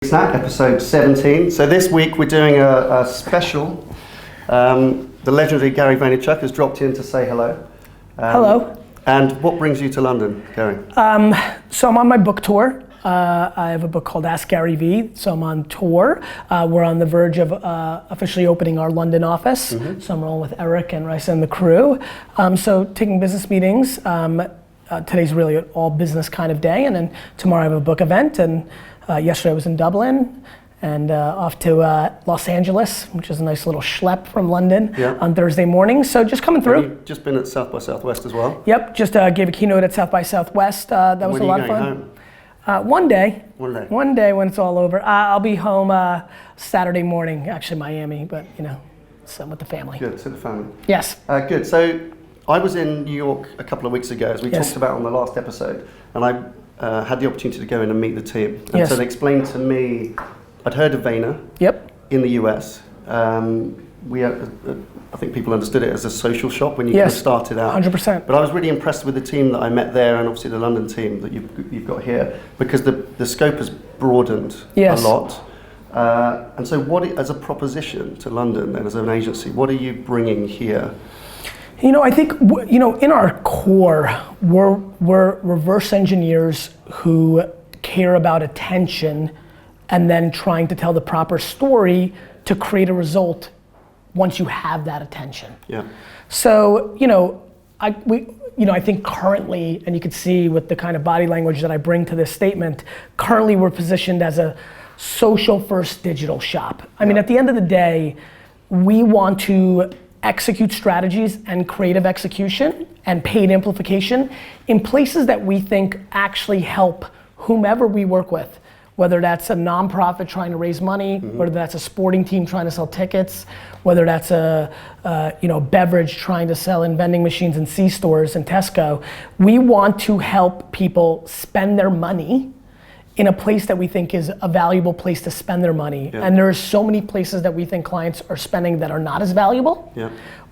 Snack, episode 17. So this week we're doing a special. The legendary GaryVaynerchuk has dropped in to say hello. Hello. And what brings you to London, Gary? So I'm on my book tour. I have a book called Ask GaryVee, so I'm on tour. We're on the verge of officially opening our London office. So I'm rolling with Eric and Raisa and the crew. So taking business meetings. Today's really an all business kind of day, and then tomorrow I have a book event, and yesterday I was in Dublin, and off to Los Angeles, which is a nice little schlep from London on Thursday morning. So just coming through. You've just been at South by Southwest as well? Yep, just gave a keynote at South by Southwest. That was a lot of fun. Home? One day. One day when it's all over. I'll be home Saturday morning, actually Miami, but you know, so with the family. Good, so the family. Yes. Good, so I was in New York a couple of weeks ago, as we talked about on the last episode, and I had the opportunity to go in and meet the team. And so they explained to me, I'd heard of Vayner in the US. I think people understood it as a social shop when you first started out. 100%. But I was really impressed with the team that I met there, and obviously the London team that you've got here, because the scope has broadened a lot. And so as a proposition to London and as an agency, what are you bringing here? You know, I think, you know, in our core, we're reverse engineers who care about attention and then trying to tell the proper story to create a result once you have that attention. Yeah. So, you know, I think currently, and you can see with the kind of body language that I bring to this statement, currently we're positioned as a social first digital shop. I mean, at the end of the day, we want to execute strategies and creative execution and paid amplification in places that we think actually help whomever we work with, whether that's a nonprofit trying to raise money, whether that's a sporting team trying to sell tickets, whether that's a beverage trying to sell in vending machines in C-stores and Tesco. We want to help people spend their money in a place that we think is a valuable place to spend their money. And there are so many places that we think clients are spending that are not as valuable,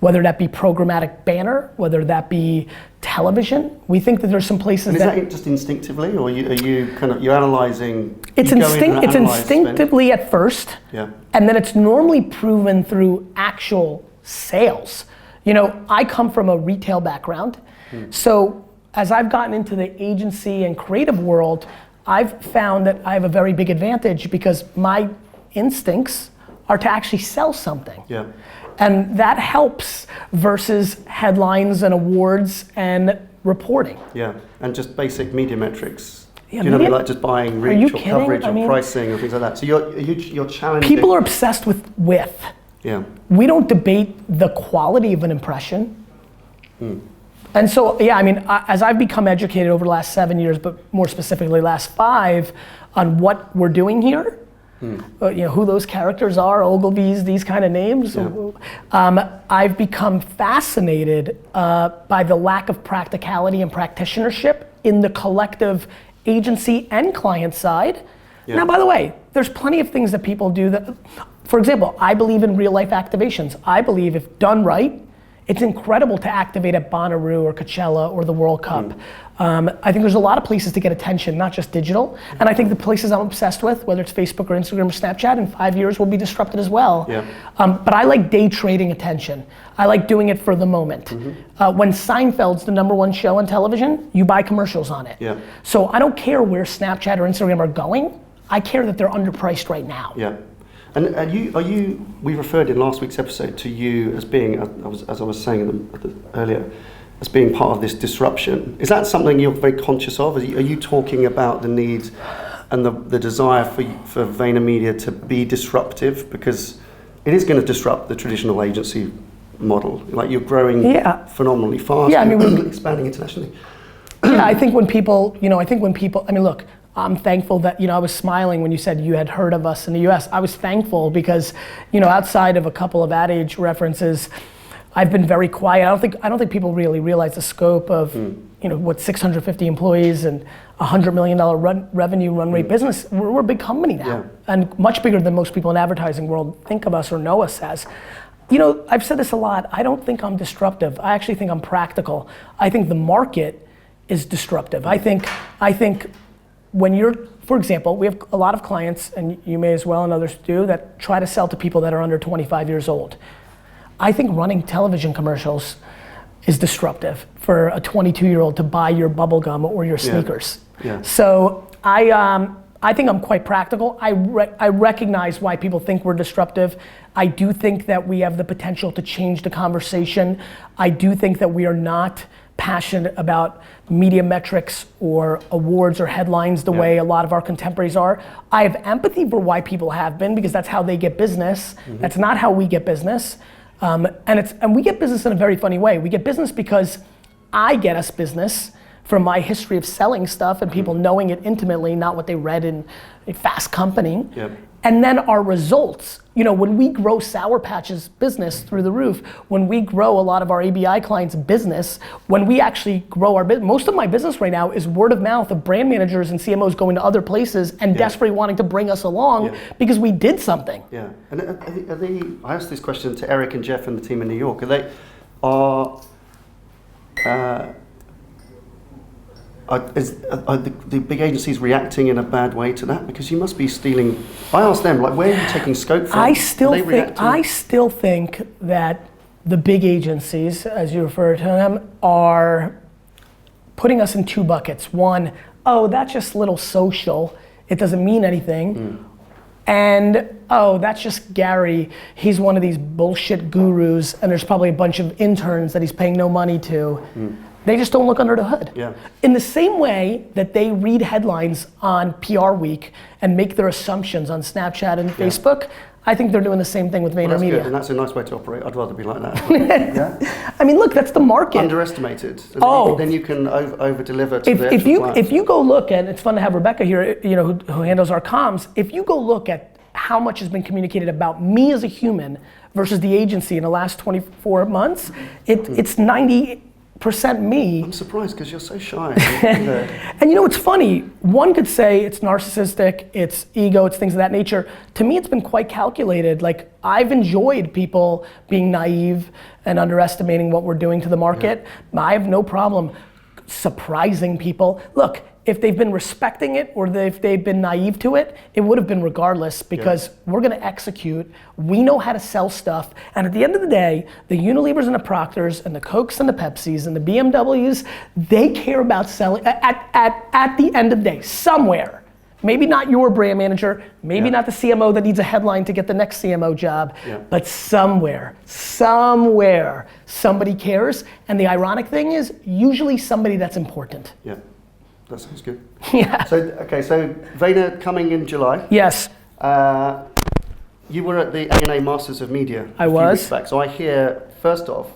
whether that be programmatic banner, whether that be television. We think that there's some places and is that just instinctively, or are you you're analyzing? It's instinctively at first, and then it's normally proven through actual sales. You know, I come from a retail background, so as I've gotten into the agency and creative world, I've found that I have a very big advantage because my instincts are to actually sell something. And that helps versus headlines and awards and reporting. And just basic media metrics. Do you know what I mean? Like just buying reach or coverage or pricing or things like that. So you're challenging. People are obsessed with width. We don't debate the quality of an impression. And so, I mean, as I've become educated over the last 7 years, but more specifically last 5, on what we're doing here, you know, who those characters are, Ogilvy's, these kind of names, I've become fascinated by the lack of practicality and practitionership in the collective agency and client side. Now, by the way, there's plenty of things that people do that, for example, I believe in real life activations. I believe if done right, it's incredible to activate at Bonnaroo or Coachella or the World Cup. I think there's a lot of places to get attention, not just digital. And I think the places I'm obsessed with, whether it's Facebook or Instagram or Snapchat, in 5 years will be disrupted as well. But I like day trading attention. I like doing it for the moment. When Seinfeld's the #1 show on television, you buy commercials on it. So I don't care where Snapchat or Instagram are going. I care that they're underpriced right now. And we referred in last week's episode to you as being, as I was saying earlier, as being part of this disruption. Is that something you're very conscious of? Are you talking about the need and the desire for VaynerMedia to be disruptive? Because it is going to disrupt the traditional agency model. Like you're growing phenomenally fast. I mean, we're expanding internationally. I think when people, I mean, look, I'm thankful that, you know, I was smiling when you said you had heard of us in the US. I was thankful because, you know, outside of a couple of ad age references, I've been very quiet. I don't think people really realize the scope of, you know, what 650 employees and $100 million revenue run rate business. We're a big company now, and much bigger than most people in the advertising world think of us or know us as. You know, I've said this a lot. I don't think I'm disruptive. I actually think I'm practical. I think the market is disruptive. I think when you're, for example, we have a lot of clients, and you may as well and others do, that try to sell to people that are under 25 years old. I think running television commercials is disruptive for a 22-year-old to buy your bubble gum or your sneakers. Yeah. So I think I'm quite practical. I recognize why people think we're disruptive. I do think that we have the potential to change the conversation. I do think that we are not passionate about media metrics or awards or headlines the way a lot of our contemporaries are. I have empathy for why people have been, because that's how they get business. That's not how we get business. And we get business in a very funny way. We get business because I get us business from my history of selling stuff and people knowing it intimately, not what they read in a Fast Company. And then our results, when we grow Sour Patch's business through the roof, when we grow a lot of our ABI clients' business, when we actually grow our business, most of my business right now is word of mouth of brand managers and CMOs going to other places and desperately wanting to bring us along because we did something. Yeah, and I asked this question to Eric and Jeff and the team in New York. Are the big agencies reacting in a bad way to that? Because you must be stealing. I asked them, like, where are you taking scope from? I still think that the big agencies, as you refer to them, are putting us in two buckets. One, oh, that's just little social. It doesn't mean anything. And, oh, that's just Gary. He's one of these bullshit gurus, and there's probably a bunch of interns that he's paying no money to. They just don't look under the hood. In the same way that they read headlines on PR Week and make their assumptions on Snapchat and Facebook, I think they're doing the same thing with VaynerMedia. Well, and that's a nice way to operate. I'd rather be like that. I mean, look, that's the market. Underestimated. Then you can over deliver to the client. If you go look, and it's fun to have Rebecca here, who handles our comms. If you go look at how much has been communicated about me as a human versus the agency in the last 24 months, it's 90% me. I'm surprised because you're so shy. And it's funny, one could say it's narcissistic, it's ego, it's things of that nature. To me, it's been quite calculated. Like, I've enjoyed people being naive and underestimating what we're doing to the market. I have no problem surprising people. Look, if they've been respecting it or if they've been naive to it, it would have been regardless, because we're gonna execute, we know how to sell stuff, and at the end of the day, the Unilevers and the Proctors and the Cokes and the Pepsis and the BMWs, they care about selling, at the end of the day, somewhere. Maybe not your brand manager, maybe not the CMO that needs a headline to get the next CMO job, but somewhere, somebody cares, and the ironic thing is, usually somebody that's important. That sounds good. So Vayner coming in July. Yes. You were at the A&A Masters of Media a few weeks back. So I hear, first off,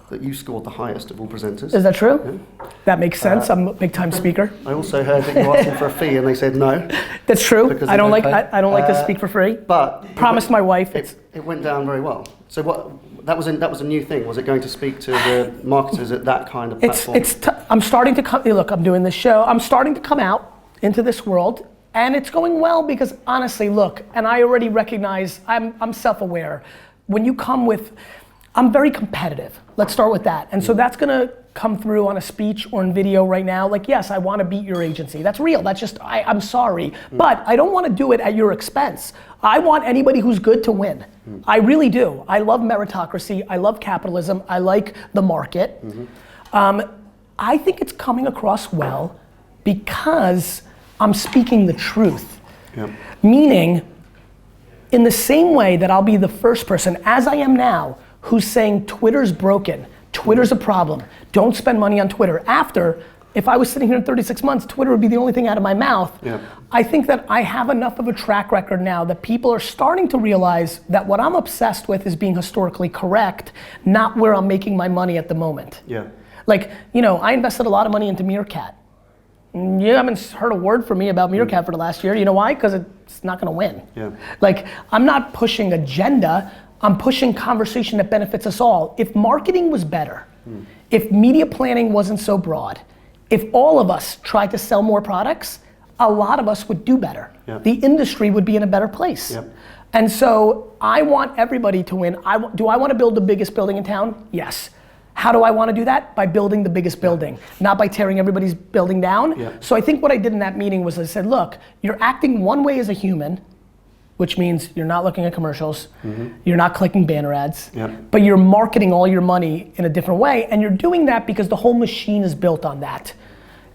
that you scored the highest of all presenters. Is that true? That makes sense. I'm a big time speaker. I also heard that you asked them for a fee and they said no. That's true. I don't like to speak for free. But promised my wife. It went down very well. So what? That was a new thing. Was it going to speak to the marketers at that kind of platform? I'm starting to come. Look, I'm doing this show. I'm starting to come out into this world, and it's going well because honestly, look, and I already recognize I'm self-aware. When you come with, I'm very competitive. Let's start with that, and so that's gonna come through on a speech or in video right now. Like, yes, I want to beat your agency. That's real. That's just I'm sorry, but I don't want to do it at your expense. I want anybody who's good to win. I really do. I love meritocracy. I love capitalism. I like the market. I think it's coming across well because I'm speaking the truth. Meaning, in the same way that I'll be the first person, as I am now, who's saying Twitter's broken, Twitter's a problem, don't spend money on Twitter. After, if I was sitting here in 36 months, Twitter would be the only thing out of my mouth. I think that I have enough of a track record now that people are starting to realize that what I'm obsessed with is being historically correct, not where I'm making my money at the moment. Like, I invested a lot of money into Meerkat. You haven't heard a word from me about Meerkat for the last year. You know why? Because it's not gonna win. Like, I'm not pushing agenda, I'm pushing conversation that benefits us all. If marketing was better, if media planning wasn't so broad, if all of us tried to sell more products, a lot of us would do better. The industry would be in a better place. And so I want everybody to win. Do I want to build the biggest building in town? Yes. How do I want to do that? By building the biggest building, not by tearing everybody's building down. Yeah. So I think what I did in that meeting was I said, look, you're acting one way as a human, which means you're not looking at commercials, you're not clicking banner ads, but you're marketing all your money in a different way, and you're doing that because the whole machine is built on that.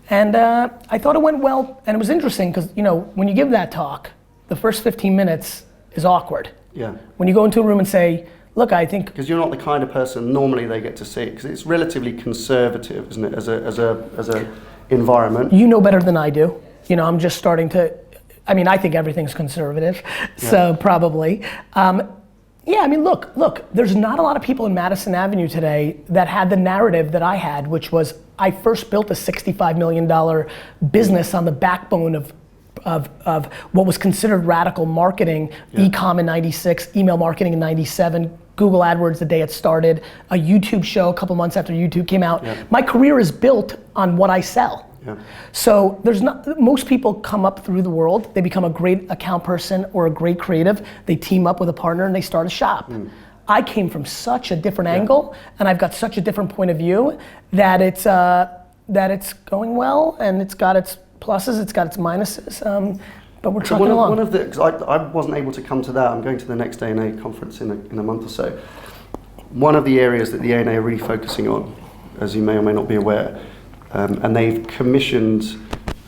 And I thought it went well, and it was interesting because when you give that talk, the first 15 minutes is awkward. Yeah. When you go into a room and say, look, I think... Because you're not the kind of person normally they get to see, because it's relatively conservative, isn't it, as a environment. You know better than I do. I'm just starting to... I think everything's conservative, so probably. Look, there's not a lot of people in Madison Avenue today that had the narrative that I had, which was I first built a $65 million business on the backbone of what was considered radical marketing, e-com in 96, email marketing in 97, Google AdWords the day it started, a YouTube show a couple months after YouTube came out. My career is built on what I sell. So most people come up through the world, they become a great account person or a great creative, they team up with a partner and they start a shop. I came from such a different angle and I've got such a different point of view that it's going well and it's got its pluses, it's got its minuses, but we're trucking along. Because I wasn't able to come to that, I'm going to the next ANA conference in a month or so. One of the areas that the ANA are really focusing on, as you may or may not be aware, and they've commissioned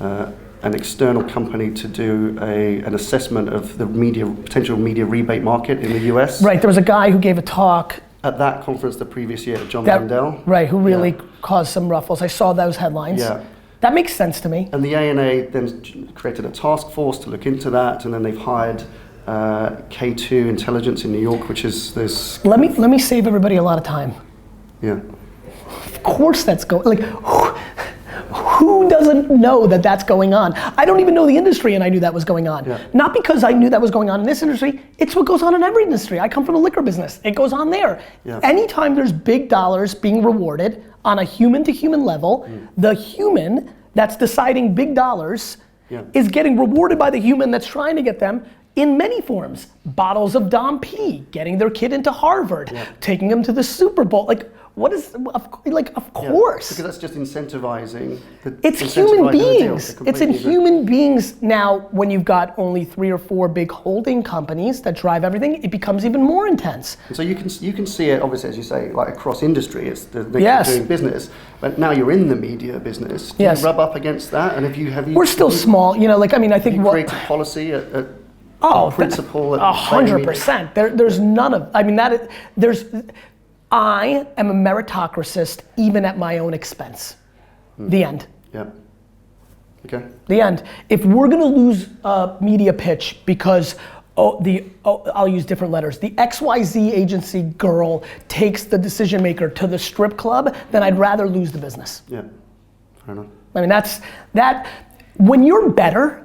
an external company to do an assessment of the potential media rebate market in the US. Right, there was a guy who gave a talk at that conference the previous year, John Mandel. Right, who really caused some ruffles. I saw those headlines. Yeah. That makes sense to me. And the ANA then created a task force to look into that, and then they've hired K2 Intelligence in New York, which is this... Let me save everybody a lot of time. Yeah. Of course that's going, who doesn't know that that's going on? I don't even know the industry and I knew that was going on. Not because I knew that was going on in this industry, it's what goes on in every industry. I come from the liquor business, it goes on there. Anytime there's big dollars being rewarded on a human to human level, the human that's deciding big dollars is getting rewarded by the human that's trying to get them in many forms. Bottles of Dom P, getting their kid into Harvard, taking them to the Super Bowl. Of course. Because that's just incentivizing. It's human beings. It's in human beings now. When you've got only 3 or 4 big holding companies that drive everything, it becomes even more intense. And so you can see it, obviously, as you say, like across industry. It's they're doing business, but now you're in the media business. Do you rub up against that? And have you? We're still small. I think you create a policy at principle. 100%. There's none of. I am a meritocratist even at my own expense. The end. Yeah. Okay. The end. If we're gonna lose a media pitch because I'll use different letters, the XYZ agency girl takes the decision maker to the strip club, then I'd rather lose the business. Yeah. Fair enough. That's when you're better,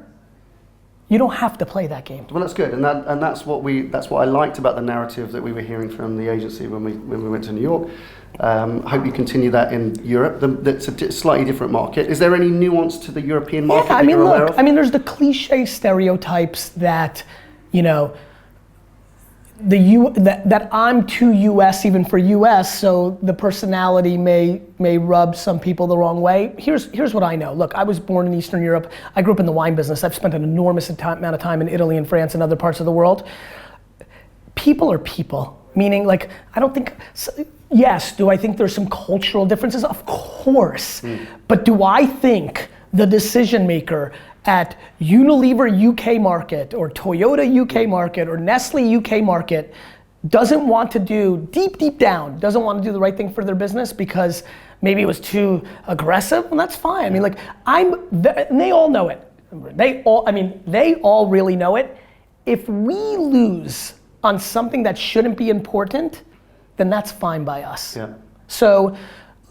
you don't have to play that game. Well, that's good, and that's what I liked about the narrative that we were hearing from the agency when we went to New York. I hope you continue that in Europe. That's a slightly different market. Is there any nuance to the European market? Yeah, there's the cliche stereotypes that, that I'm too US even for US, so the personality may rub some people the wrong way. Here's what I know. Look, I was born in Eastern Europe. I grew up in the wine business. I've spent an enormous amount of time in Italy and France and other parts of the world. People are people, meaning I don't think, yes, do I think there's some cultural differences? Of course. But do I think the decision maker at Unilever UK market or Toyota UK market or Nestle UK market doesn't want to do, deep down, doesn't want to do the right thing for their business because maybe it was too aggressive? Well, that's fine. And they all know it. They all really know it. If we lose on something that shouldn't be important, then that's fine by us. Yeah. So,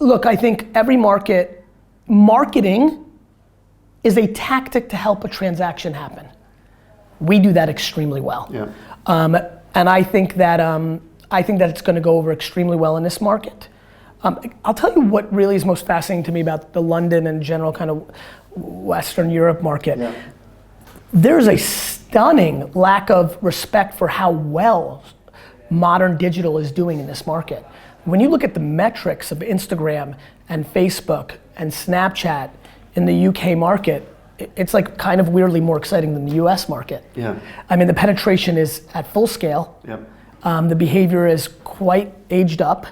look, I think every marketing is a tactic to help a transaction happen. We do that extremely well. Yeah. And I think that it's going to go over extremely well in this market. I'll tell you what really is most fascinating to me about the London and general kind of Western Europe market. Yeah. There's a stunning lack of respect for how well modern digital is doing in this market. when you look at the metrics of Instagram and Facebook and Snapchat in the UK market, it's like kind of weirdly more exciting than the US market. Yeah. I mean, the penetration is at full scale. Yep. The behavior is quite aged up.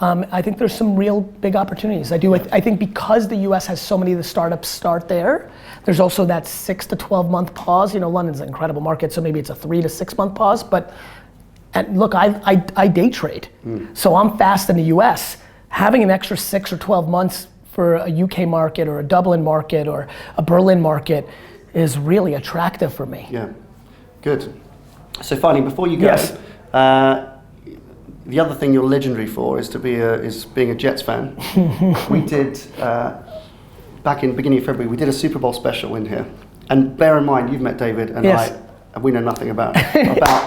I think there's some real big opportunities. I think because the US has so many of the startups start there, there's also that 6 to 12 month pause. You know, London's an incredible market, so maybe it's a 3 to 6 month pause, but and look, I day trade. So I'm fast in the US. Having an extra 6 or 12 months for a UK market or a Dublin market or a Berlin market is really attractive for me. Yeah, good. So finally, before you go, Yes. The other thing you're legendary for is being a Jets fan. We did, back in the beginning of February, we did a Super Bowl special in here. And bear in mind, you've met David and Yes. we know nothing about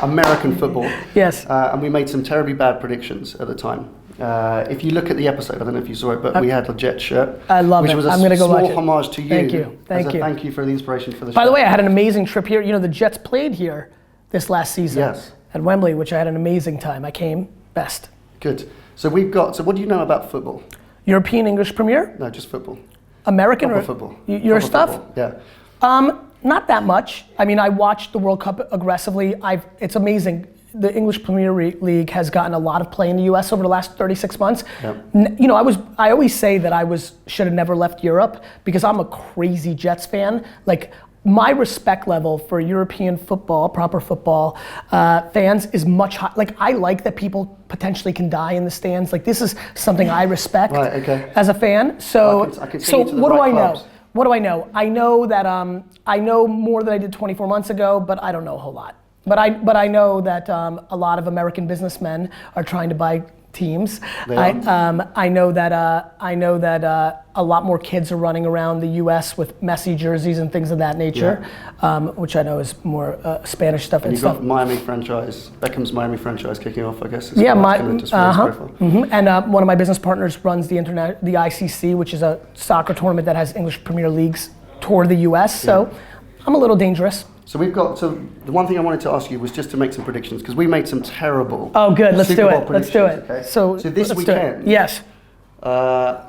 American football. Yes. And we made some terribly bad predictions at the time. If you look at the episode, I don't know if you saw it, but we had a Jet shirt. I love which it. was a I'm gonna go small watch it. homage to you. Thank you. Thank you. Thank you for the inspiration for the show. By the way, I had an amazing trip here. You know, the Jets played here this last season Yes. at Wembley, which I had an amazing time. I came best. Good. So what do you know about football? European English Premier? No, just football. American Proper or football. Your Proper stuff? football. Yeah. Not that much. I mean, I watched the World Cup aggressively. It's amazing. The English Premier League has gotten a lot of play in the US over the last 36 months. Yep. You know, I always say that should have never left Europe because I'm a crazy Jets fan. Like, my respect level for European football, proper football fans is much higher. Like, I like that people potentially can die in the stands. Like, this is something I respect as a fan. So, I can so see to the what do right I know? clubs. What do I know? I know that I know more than I did 24 months ago, but I don't know a whole lot. But I know that a lot of American businessmen are trying to buy teams. I know that a lot more kids are running around the U.S. with Messi jerseys and things of that nature, which I know is more Spanish stuff. And you've got Beckham's Miami franchise kicking off, I guess. Yeah, and one of my business partners runs the ICC, which is a soccer tournament that has English Premier Leagues tour the U.S. So I'm a little dangerous. So the one thing I wanted to ask you was just to make some predictions because we made some terrible. Oh, good. Let's Super do Bowl it. Let's do it. Okay? So this weekend, yes, are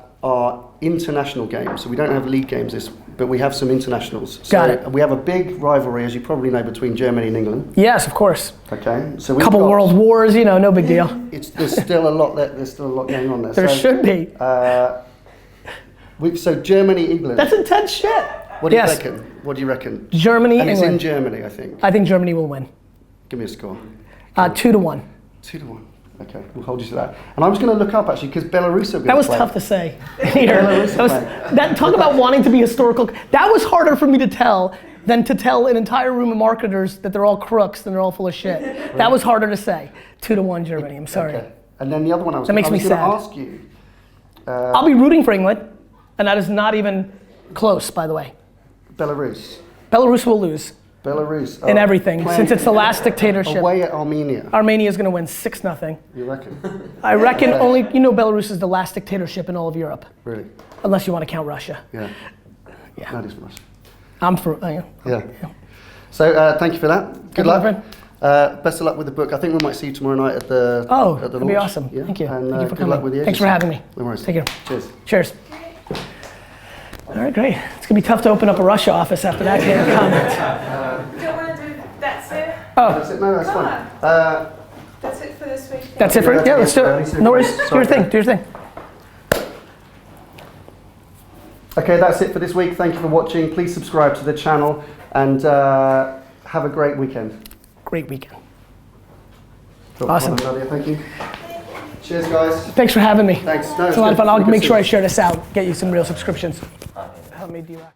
international games. So we don't have league games but we have some internationals. So Got it. We have a big rivalry, as you probably know, between Germany and England. Yes, of course. Okay. So a couple world wars, you know, no big deal. There's still a lot going on there. There should be. So Germany, England. That's intense shit. What do you reckon? What do you reckon? Germany, and England. It's in Germany, I think. I think Germany will win. Give me a score. 2-1. 2-1. Okay, we'll hold you to that. And I was going to look up actually because Belarus are going to play. That was tough to say. Talk about wanting to be historical. That was harder for me to tell than to tell an entire room of marketers that they're all crooks and they're all full of shit. Right. That was harder to say. 2-1 Germany. I'm sorry. Okay. And then the other one I was going to ask you. I'll be rooting for England, and that is not even close, by the way. Belarus will lose. Belarus. In everything, since it's the last dictatorship. Away at Armenia. Armenia is going to win 6-0. You reckon? I reckon Belarus is the last dictatorship in all of Europe. Really? Unless you want to count Russia. Yeah. Yeah. That is Russia. I'm for. Yeah. So thank you for that. Good luck. Best of luck with the book. I think we might see you tomorrow night at the launch. That'd be awesome. Yeah? Thank you. And thank you for good coming. luck with the agency. Thanks for having me. No worries. Take care. Cheers. Cheers. All right, great. It's gonna be tough to open up a Russia office after that kind of comment. You don't want to do that's it? Oh. That's it? No, that's fine. That's it for this week. That's it for it? Yeah, let's do it. No worries. Do your thing. Do your thing. Okay, that's it for this week. Thank you for watching. Please subscribe to the channel and have a great weekend. Great weekend. Awesome. Thank you. Cheers, guys. Thanks for having me. Thanks. No, it's a lot of fun. I'll make sure I share this out. Get you some real subscriptions. Help me, D-Rock.